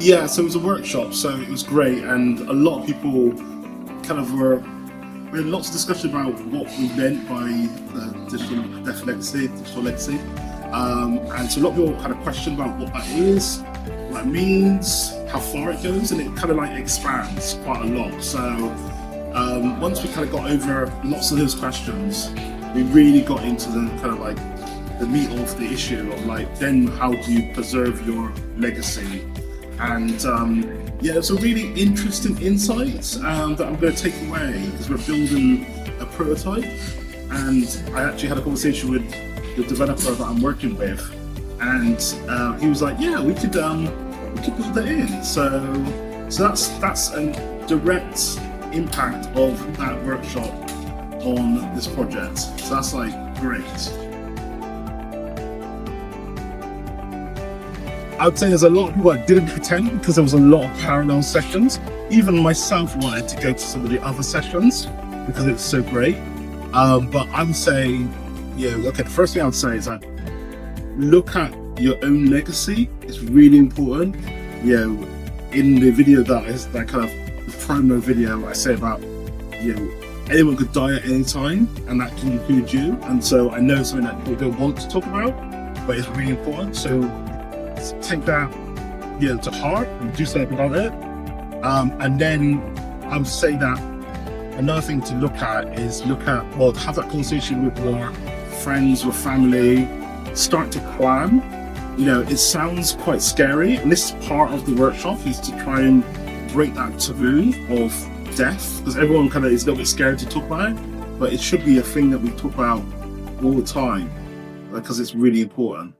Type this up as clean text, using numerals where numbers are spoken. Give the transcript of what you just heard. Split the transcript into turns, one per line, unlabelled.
Yeah, so it was a workshop, so it was great, and a lot of people kind of we had lots of discussion about what we meant by digital legacy, and so a lot of people kind of questioned about what that is, what that means, how far it goes, and it kind of like expands quite a lot. So once we kind of got over lots of those questions, we really got into the kind of like the meat of the issue of like, then how do you preserve your legacy? And yeah, it's a really interesting insight that I'm going to take away because we're building a prototype. And I actually had a conversation with the developer that I'm working with, and he was like, "Yeah, we could put that in." So that's a direct impact of that workshop on this project. So that's like great. I would say there's a lot of people that didn't attend because there was a lot of parallel sessions. Even myself wanted to go to some of the other sessions because it was so great. But I would say, yeah, okay, the first thing I would say is that look at your own legacy. It's really important. You know, in the video that kind of promo video I say about, you know, anyone could die at any time, and that can include you. And so I know it's something that people don't want to talk about, but it's really important. So take that, you know, to heart and do something about it. And then I would say that another thing to look at is well, have that conversation with your friends or family. Start to plan. You know, it sounds quite scary, and this is part of the workshop, is to try and break that taboo of death, because everyone kind of is a little bit scared to talk about it, but it should be a thing that we talk about all the time because it's really important.